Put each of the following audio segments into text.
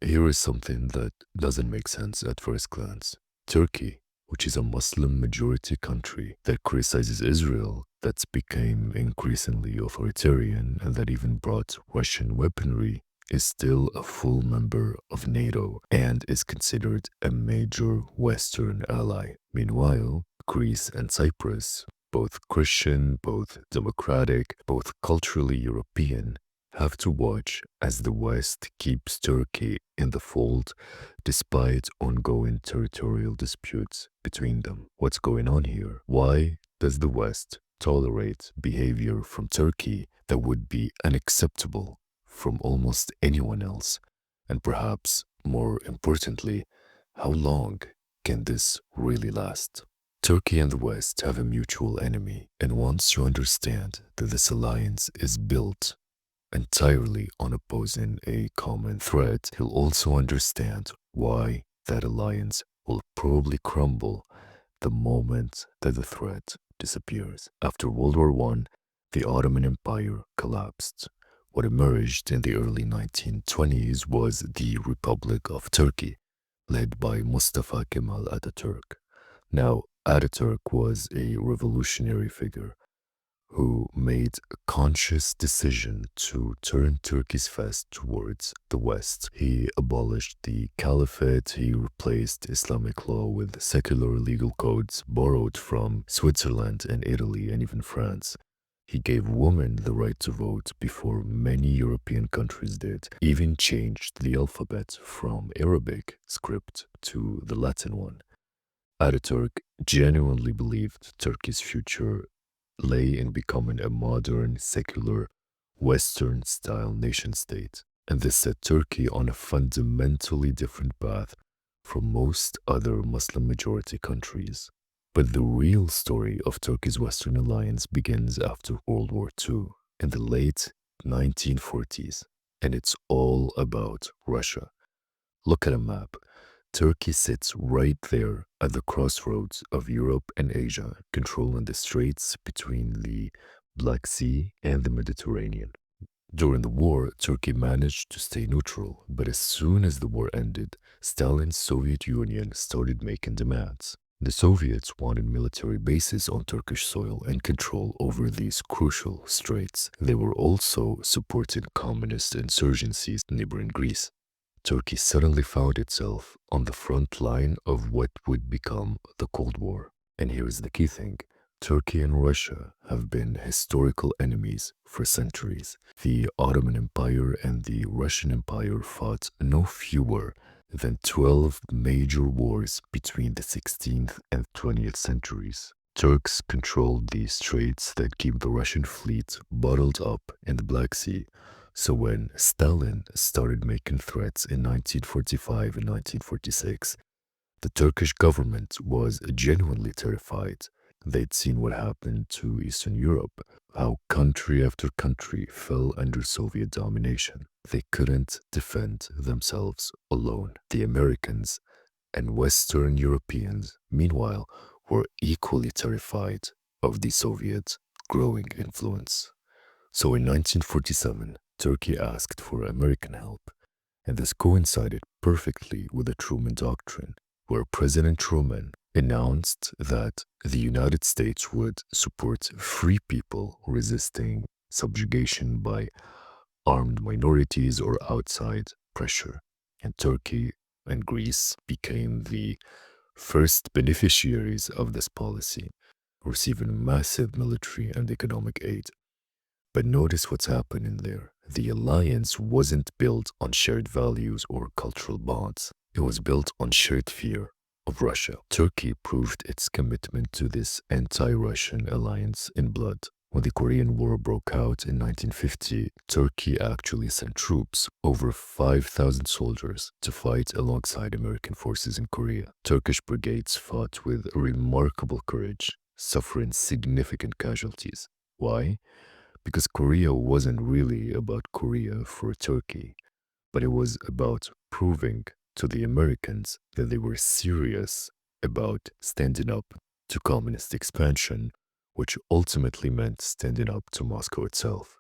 Here is something that doesn't make sense at first glance. Turkey, which is a Muslim majority country that criticizes Israel, that's became increasingly authoritarian and that even brought Russian weaponry, is still a full member of NATO and is considered a major Western ally. Meanwhile, Greece and Cyprus, both Christian, both democratic, both culturally European, have to watch as the West keeps Turkey in the fold despite ongoing territorial disputes between them. What's going on here? Why does the West tolerate behavior from Turkey that would be unacceptable from almost anyone else? And perhaps more importantly, how long can this really last? Turkey and the West have a mutual enemy, and once you understand that this alliance is built entirely on opposing a common threat, he'll also understand why that alliance will probably crumble the moment that the threat disappears. After World War I, the Ottoman Empire collapsed. What emerged in the early 1920s was the Republic of Turkey, led by Mustafa Kemal Ataturk. Now, Ataturk was a revolutionary figure who made a conscious decision to turn Turkey's face towards the West. He abolished the caliphate, he replaced Islamic law with secular legal codes borrowed from Switzerland and Italy and even France. He gave women the right to vote before many European countries did, even changed the alphabet from Arabic script to the Latin one. Ataturk genuinely believed Turkey's future lay in becoming a modern, secular, Western style nation state. And this set Turkey on a fundamentally different path from most other Muslim majority countries. But the real story of Turkey's Western alliance begins after World War II in the late 1940s, and it's all about Russia. Look at a map. Turkey sits right there at the crossroads of Europe and Asia, controlling the straits between the Black Sea and the Mediterranean. During the war, Turkey managed to stay neutral, but as soon as the war ended, Stalin's Soviet Union started making demands. The Soviets wanted military bases on Turkish soil and control over these crucial straits. They were also supporting communist insurgencies in neighboring Greece. Turkey suddenly found itself on the front line of what would become the Cold War. And here's the key thing. Turkey and Russia have been historical enemies for centuries. The Ottoman Empire and the Russian Empire fought no fewer than 12 major wars between the 16th and 20th centuries. Turks controlled the straits that keep the Russian fleet bottled up in the Black Sea. So when Stalin started making threats in 1945 and 1946, the Turkish government was genuinely terrified. They'd seen what happened to Eastern Europe, how country after country fell under Soviet domination. They couldn't defend themselves alone. The Americans and Western Europeans, meanwhile, were equally terrified of the Soviet growing influence. So in 1947, Turkey asked for American help, and this coincided perfectly with the Truman Doctrine, where President Truman announced that the United States would support free people resisting subjugation by armed minorities or outside pressure. And Turkey and Greece became the first beneficiaries of this policy, receiving massive military and economic aid. But notice what's happening there. The alliance wasn't built on shared values or cultural bonds. It was built on shared fear of Russia. Turkey proved its commitment to this anti-Russian alliance in blood. When the Korean War broke out in 1950, Turkey actually sent troops, over 5,000 soldiers, to fight alongside American forces in Korea. Turkish brigades fought with remarkable courage, suffering significant casualties. Why? Because Korea wasn't really about Korea for Turkey, but it was about proving to the Americans that they were serious about standing up to communist expansion, which ultimately meant standing up to Moscow itself.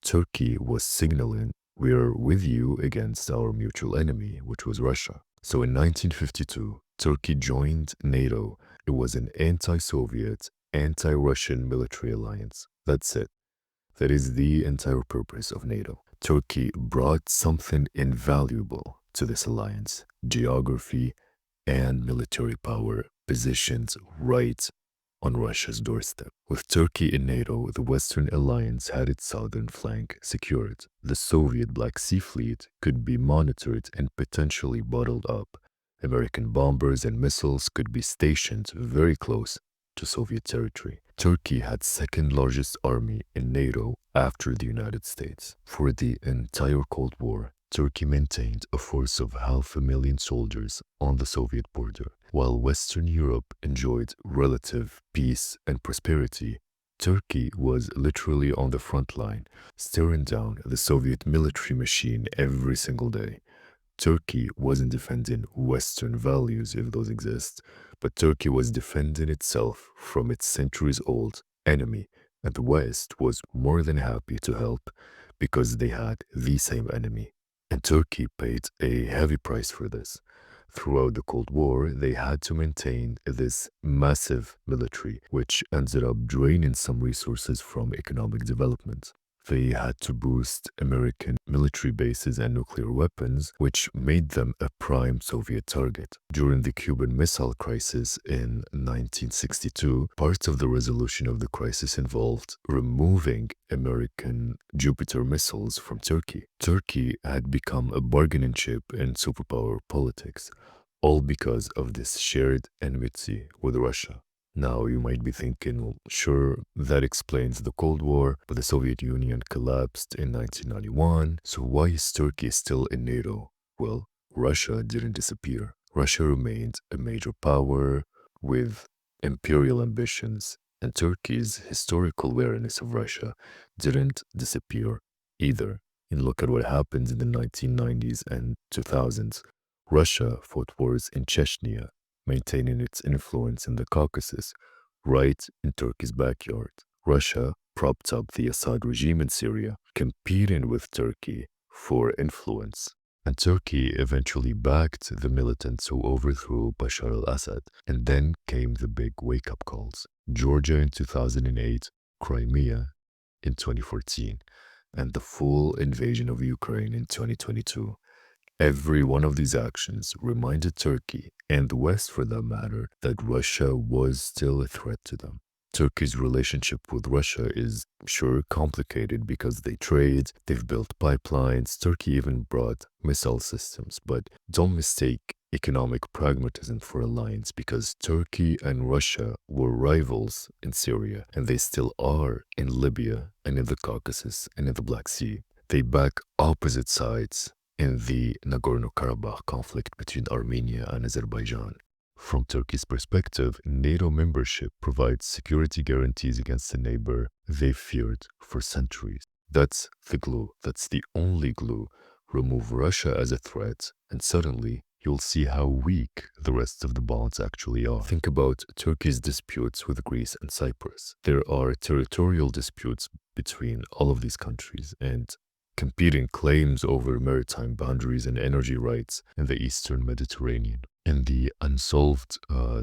Turkey was signaling We are with you against our mutual enemy, which was Russia. So in 1952, Turkey joined NATO. It was an anti-Soviet, anti-Russian military alliance. That's it. That is the entire purpose of NATO. Turkey brought something invaluable to this alliance: geography and military power positioned right on Russia's doorstep. With Turkey in NATO, the Western alliance had its southern flank secured. The Soviet Black Sea Fleet could be monitored and potentially bottled up. American bombers and missiles could be stationed very close to Soviet territory. Turkey had second largest army in NATO after the United States. For the entire Cold War, Turkey maintained a force of 500,000 soldiers on the Soviet border. While Western Europe enjoyed relative peace and prosperity, Turkey was literally on the front line, staring down the Soviet military machine every single day. Turkey wasn't defending Western values, if those exist, but Turkey was defending itself from its centuries-old enemy, and the West was more than happy to help because they had the same enemy. And Turkey paid a heavy price for this. Throughout the Cold War, they had to maintain this massive military, which ended up draining some resources from economic development. They had to boost American military bases and nuclear weapons, which made them a prime Soviet target. During the Cuban Missile Crisis in 1962, part of the resolution of the crisis involved removing American Jupiter missiles from Turkey. Turkey had become a bargaining chip in superpower politics, all because of this shared enmity with Russia. Now, you might be thinking, well, sure, that explains the Cold War, but the Soviet Union collapsed in 1991, so why is Turkey still in NATO? Well, Russia didn't disappear. Russia remained a major power with imperial ambitions, and Turkey's historical awareness of Russia didn't disappear either. And look at what happened in the 1990s and 2000s. Russia fought wars in Chechnya, maintaining its influence in the Caucasus, right in Turkey's backyard. Russia propped up the Assad regime in Syria, competing with Turkey for influence. And Turkey eventually backed the militants who overthrew Bashar al-Assad. And then came the big wake-up calls. Georgia in 2008, Crimea in 2014, and the full invasion of Ukraine in 2022. Every one of these actions reminded Turkey, and the West for that matter, that Russia was still a threat to them. Turkey's relationship with Russia is sure complicated because they trade, they've built pipelines, Turkey even brought missile systems, but don't mistake economic pragmatism for alliance because Turkey and Russia were rivals in Syria, and they still are in Libya and in the Caucasus and in the Black Sea. They back opposite sides in the Nagorno-Karabakh conflict between Armenia and Azerbaijan. From Turkey's perspective, NATO membership provides security guarantees against a neighbor they feared for centuries. That's the glue. That's the only glue. Remove Russia as a threat, and suddenly you'll see how weak the rest of the bonds actually are. Think about Turkey's disputes with Greece and Cyprus. There are territorial disputes between all of these countries, and competing claims over maritime boundaries and energy rights in the Eastern Mediterranean. In the unsolved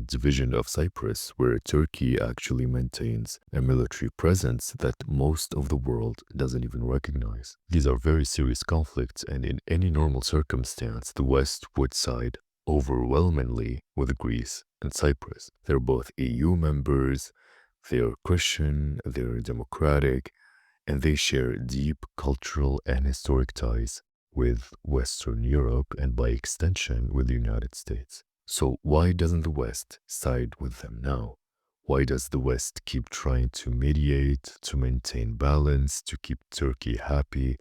division of Cyprus, where Turkey actually maintains a military presence that most of the world doesn't even recognize. These are very serious conflicts, and in any normal circumstance, the West would side overwhelmingly with Greece and Cyprus. They're both EU members, they're Christian, they're democratic, and they share deep cultural and historic ties with Western Europe and by extension with the United States. So why doesn't the West side with them now? Why does the West keep trying to mediate, to maintain balance, to keep Turkey happy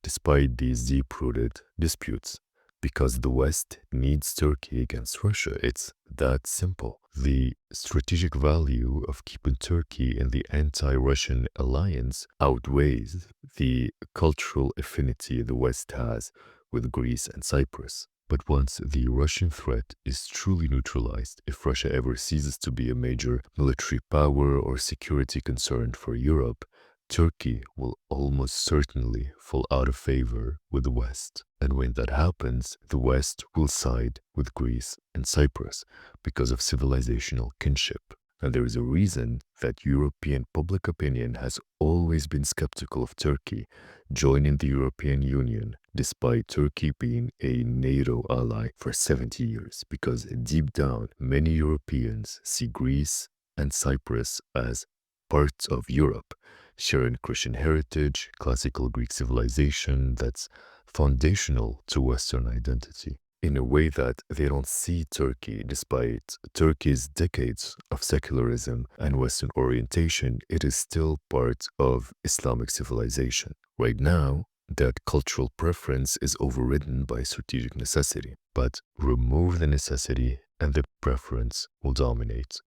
despite these deep-rooted disputes? Because the West needs Turkey against Russia. It's that simple. The strategic value of keeping Turkey in the anti-Russian alliance outweighs the cultural affinity the West has with Greece and Cyprus. But once the Russian threat is truly neutralized, if Russia ever ceases to be a major military power or security concern for Europe, Turkey will almost certainly fall out of favor with the West. And when that happens, the West will side with Greece and Cyprus because of civilizational kinship. And there is a reason that European public opinion has always been skeptical of Turkey joining the European Union, despite Turkey being a NATO ally for 70 years, because deep down, many Europeans see Greece and Cyprus as parts of Europe, sharing Christian heritage, classical Greek civilization that's foundational to Western identity. In a way that they don't see Turkey, despite Turkey's decades of secularism and Western orientation, it is still part of Islamic civilization. Right now, that cultural preference is overridden by strategic necessity, but remove the necessity and the preference will dominate.